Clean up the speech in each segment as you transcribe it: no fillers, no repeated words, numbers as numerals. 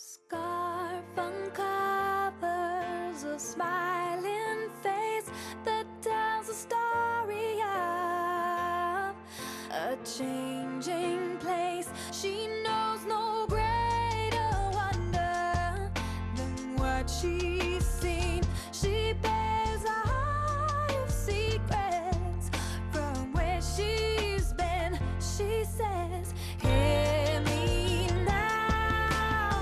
scarf uncovers a smiling face that tells a story of a changing place. She knows no greater wonder than what she's seen. She bears a heart of secrets from where she's been. She says, hear me now,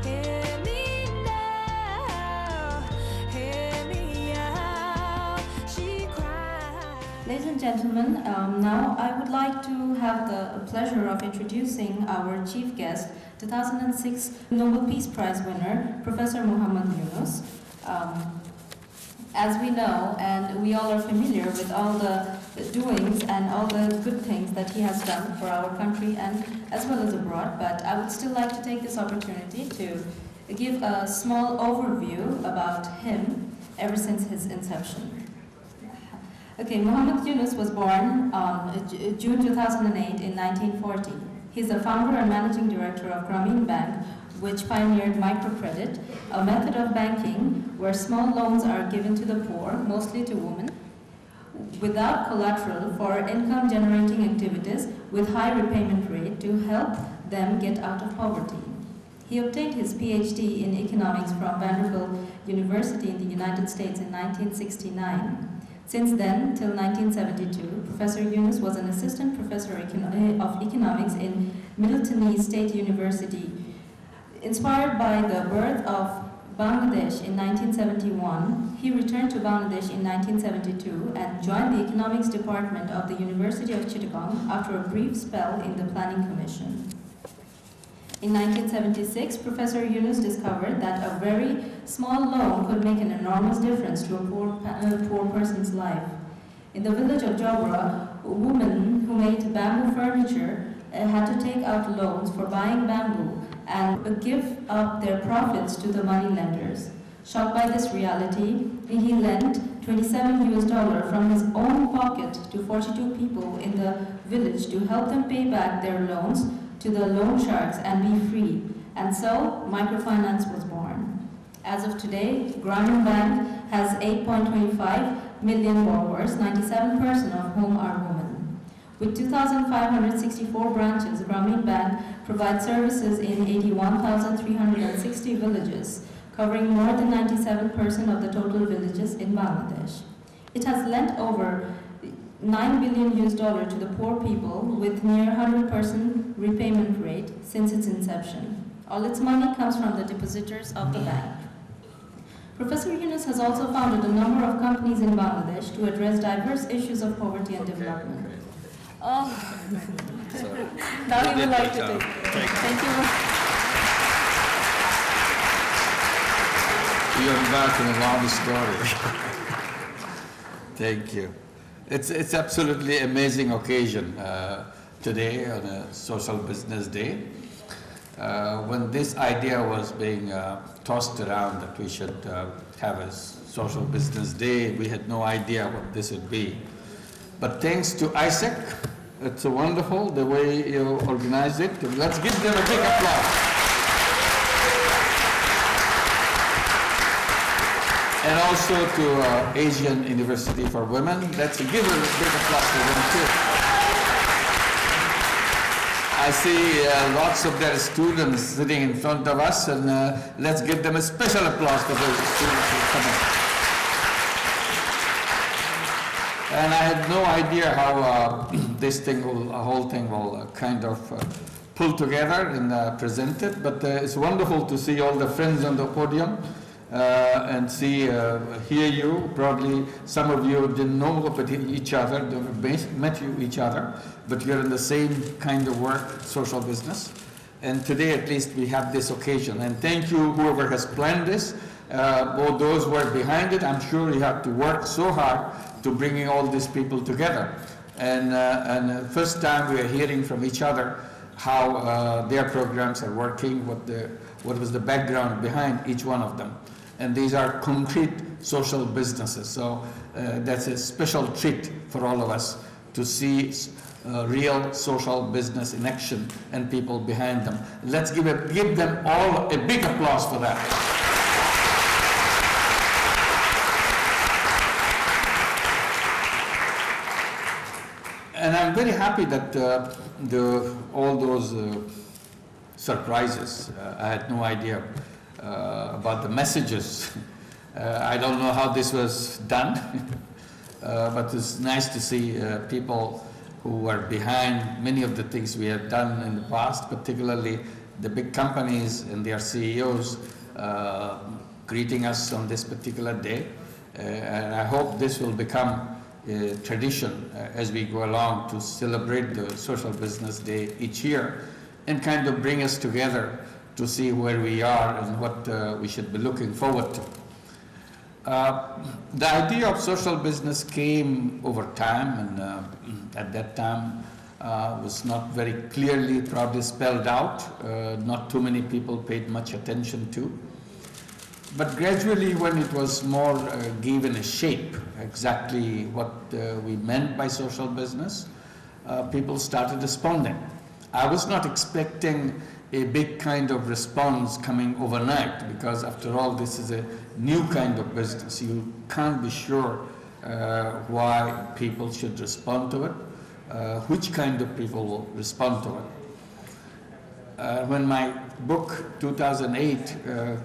hear me now, hear me out. She cries. Ladies and gentlemen, now I would like to have the pleasure of introducing our chief guest, 2006 Nobel Peace Prize winner, Professor Muhammad Yunus. As we know, and we all are familiar with all the doings and all the good things that he has done for our country and as well as abroad, but I would still like to take this opportunity to give a small overview about him ever since his inception. Okay, Muhammad Yunus was born on June 2008 in 1940. He's the founder and managing director of Grameen Bank, which pioneered microcredit, a method of banking where small loans are given to the poor, mostly to women, without collateral for income-generating activities with high repayment rate to help them get out of poverty. He obtained his PhD in economics from Vanderbilt University in the United States in 1969. Since then, till 1972, Professor Yunus was an assistant professor of economics in Middleton East State University. Inspired by the birth of Bangladesh in 1971, he returned to Bangladesh in 1972 and joined the economics department of the University of Chittagong after a brief spell in the Planning Commission. In 1976, Professor Yunus discovered that a very small loan could make an enormous difference to a poor person's life. In the village of Jobra, a woman who made bamboo furniture had to take out loans for buying bamboo and give up their profits to the moneylenders. Shocked by this reality, he lent $27 from his own pocket to 42 people in the village to help them pay back their loans to the loan sharks and be free. And so, microfinance was born. As of today, Grameen Bank has 8.25 million borrowers, 97% of whom are women. With 2,564 branches, Grameen Bank provides services in 81,360 villages, covering more than 97% of the total villages in Bangladesh. It has lent over $9 billion to the poor people with near 100% repayment rate since its inception. All its money comes from the depositors of the bank. Professor Yunus has also founded a number of companies in Bangladesh to address diverse issues of poverty and development. Oh, now he would like to take. Thank you. You're back in a long story. Thank you. It's absolutely amazing occasion today on a Social Business Day. When this idea was being tossed around that we should have a Social Business Day, we had no idea what this would be. But thanks to Isaac, it's wonderful the way you organized it. Let's give them a big applause. And also to Asian University for Women. Let's give a big applause to them too. I see lots of their students sitting in front of us, and let's give them a special applause for those students who come in. And I had no idea how this thing whole thing will kind of pull together and present it, but it's wonderful to see all the friends on the podium. And hear you. Probably some of you didn't know about each other, never met each other, but you're in the same kind of work, social business. And today, at least, we have this occasion. And thank you, whoever has planned this, all those who are behind it. I'm sure you have to work so hard to bringing all these people together. And first time we are hearing from each other how their programs are working, what was the background behind each one of them. And these are concrete social businesses. So that's a special treat for all of us to see real social business in action and people behind them. Let's give them all a big applause for that. And I'm very happy that all those surprises, I had no idea about the messages. I don't know how this was done, but it's nice to see people who are behind many of the things we have done in the past, particularly the big companies and their CEOs greeting us on this particular day. And I hope this will become a tradition as we go along to celebrate the Social Business Day each year and kind of bring us together to see where we are and what we should be looking forward to. The idea of social business came over time, and at that time was not very clearly probably spelled out. Not too many people paid much attention to. But gradually, when it was more given a shape, exactly what we meant by social business, people started responding. I was not expecting a big kind of response coming overnight, because after all, this is a new kind of business. You can't be sure why people should respond to it, which kind of people will respond to it. When my book 2008,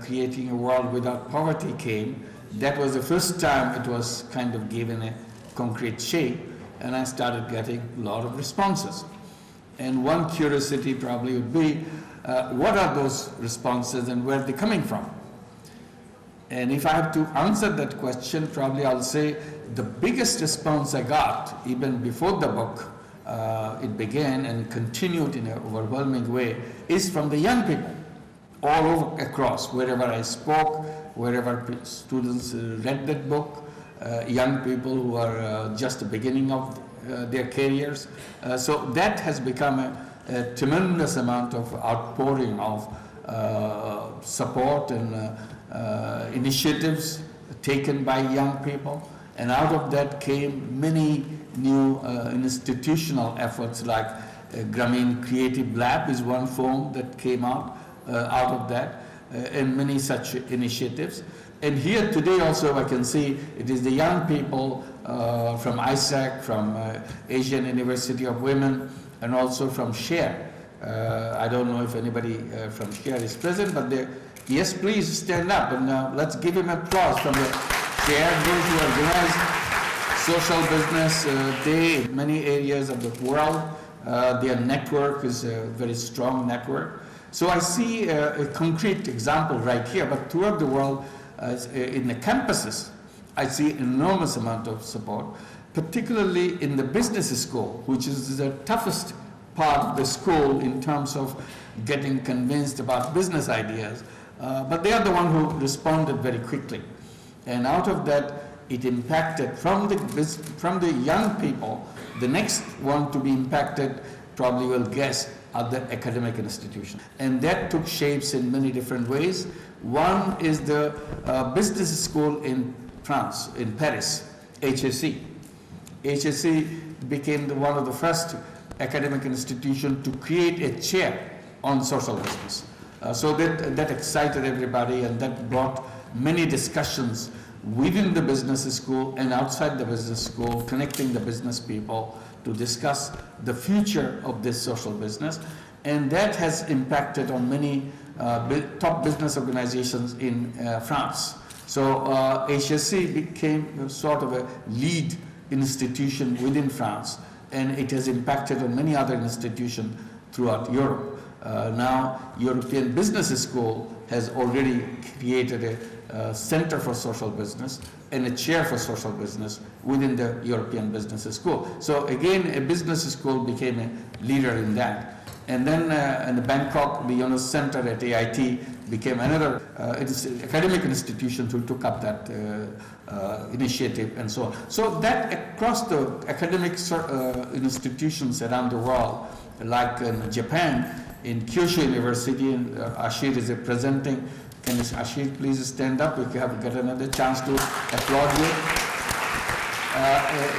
Creating a World Without Poverty, came, that was the first time it was kind of given a concrete shape, and I started getting a lot of responses. And one curiosity probably would be, what are those responses and where are they coming from? And if I have to answer that question, probably I'll say the biggest response I got, even before the book it began and continued in an overwhelming way, is from the young people all over across, wherever I spoke, wherever students read that book, young people who are just the beginning of their careers. So that has become a tremendous amount of outpouring of support and initiatives taken by young people. And out of that came many new institutional efforts, like Grameen Creative Lab is one form that came out of that, and many such initiatives. And here today also I can see it is the young people from ISAC, from Asian University of Women, and also from SHARE. I don't know if anybody from SHARE is present, but yes, please stand up and let's give him applause from the SHARE, those who organized Social Business Day in many areas of the world. Their network is a very strong network. So I see a concrete example right here, but throughout the world, in the campuses, I see enormous amount of support, particularly in the business school, which is the toughest part of the school in terms of getting convinced about business ideas. But they are the one who responded very quickly. And out of that, it impacted from the young people. The next one to be impacted, probably will guess, are the academic institutions. And that took shapes in many different ways. One is the business school in France, in Paris, HEC. HEC became one of the first academic institutions to create a chair on social business. So that excited everybody, and that brought many discussions within the business school and outside the business school, connecting the business people to discuss the future of this social business. And that has impacted on many top business organizations in France. So HSC became sort of a lead institution within France, and it has impacted on many other institutions throughout Europe. Now, European Business School has already created a Center for Social Business and a chair for social business within the European Business School. So again, a business school became a leader in that. And then in the Bangkok, the Yunus Center at AIT became another academic institution who took up that initiative and so on. So that across the academic institutions around the world, like in Japan, in Kyushu University, and Ashir is presenting. Can Ashir please stand up? We have got another chance to applaud you.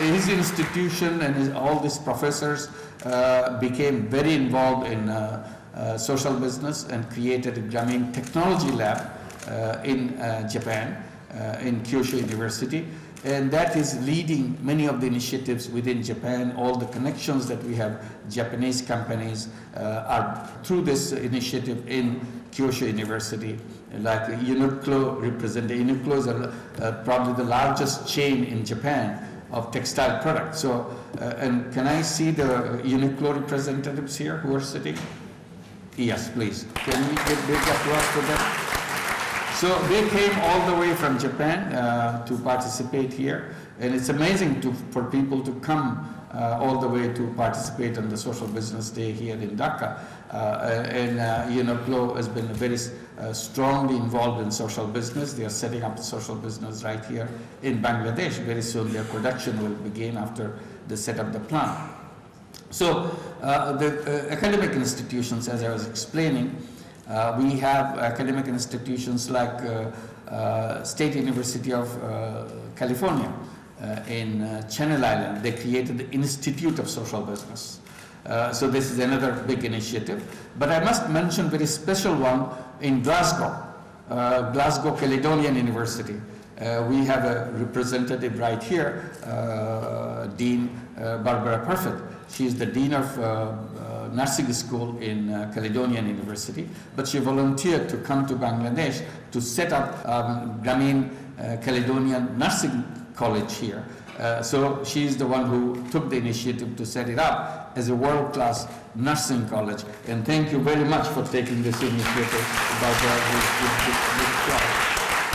His institution and all these professors became very involved in social business and created a Grameen Technology Lab in Japan, in Kyushu University. And that is leading many of the initiatives within Japan. All the connections that we have, Japanese companies are through this initiative in Kyushu University. Like Uniqlo Uniqlo is probably the largest chain in Japan of textile products. So, and can I see the Uniqlo representatives here who are sitting? Yes, please. Can we get big applause for them? So they came all the way from Japan to participate here, and it's amazing for people to come all the way to participate on the Social Business Day here in Dhaka. Uniqlo has been very strongly involved in social business. They are setting up social business right here in Bangladesh. Very soon their production will begin after they set up the plant. So the academic institutions, as I was explaining, we have academic institutions like State University of California in Channel Island. They created the Institute of Social Business. So this is another big initiative. But I must mention a very special one in Glasgow, Glasgow Caledonian University. We have a representative right here, Dean Barbara Perfit. She is the Dean of Nursing School in Caledonian University, but she volunteered to come to Bangladesh to set up Grameen Caledonian Nursing College here. So she is the one who took the initiative to set it up as a world-class nursing college. And thank you very much for taking this initiative about this job.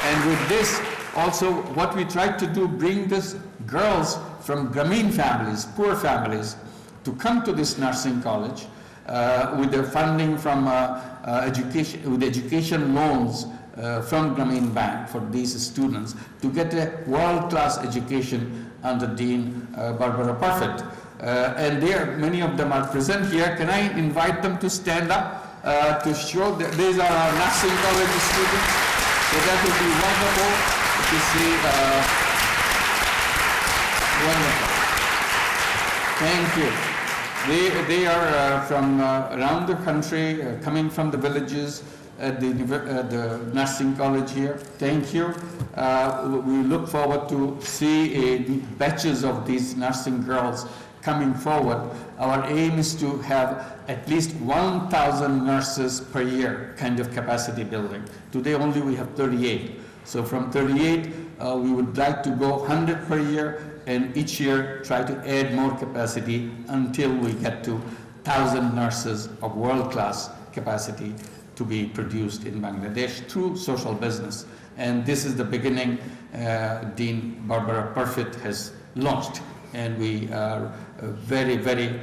And with this, also what we tried to do, bring these girls from Grameen families, poor families, to come to this nursing college with the funding from education loans from Grameen Bank for these students to get a world-class education under Dean Barbara Perfit. And there, many of them are present here. Can I invite them to stand up to show that these are our nursing college students? So that would be wonderful to see. Wonderful. Thank you. They are from around the country, coming from the villages at the nursing college here. Thank you. We look forward to see batches of these nursing girls coming forward. Our aim is to have at least 1,000 nurses per year kind of capacity building. Today only we have 38. So from 38, we would like to go 100 per year, and each year try to add more capacity until we get to 1,000 nurses of world-class capacity to be produced in Bangladesh through social business. And this is the beginning Dean Barbara Perfit has launched. And we are very, very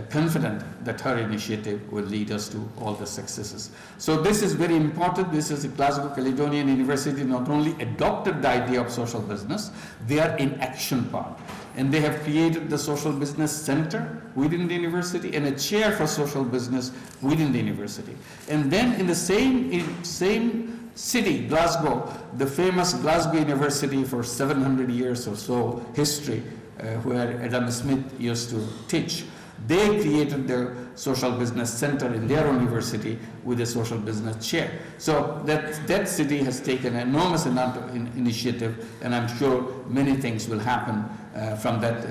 confident that her initiative will lead us to all the successes. So this is very important. This is the Glasgow Caledonian University not only adopted the idea of social business, they are in action part. And they have created the Social Business Center within the university and a chair for social business within the university. And then in the same city, Glasgow, the famous Glasgow University for 700 years or so history, where Adam Smith used to teach. They created the Social Business Center in their university with a social business chair. So that city has taken an enormous amount of initiative, and I'm sure many things will happen from that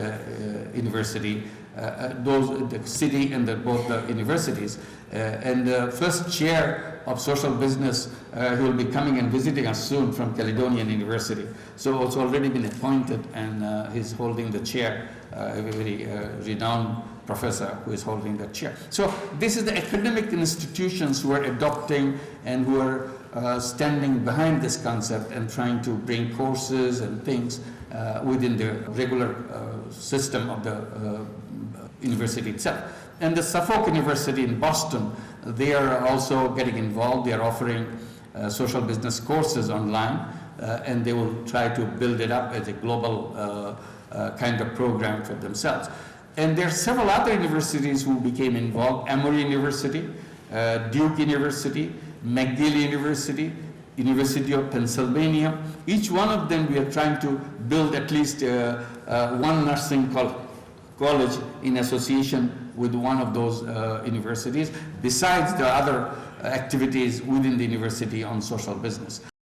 university, the city and both the universities. And the first chair of social business, he will be coming and visiting us soon from Caledonian University. So it's already been appointed, and he's holding the chair, a very renowned professor who is holding that chair. So this is the academic institutions who are adopting and who are standing behind this concept and trying to bring courses and things within the regular system of the university itself. And the Suffolk University in Boston, they are also getting involved. They are offering social business courses online, and they will try to build it up as a global kind of program for themselves. And there are several other universities who became involved: Emory University, Duke University, McGill University, University of Pennsylvania. Each one of them we are trying to build at least one nursing college in association with one of those universities, besides the other activities within the university on social business.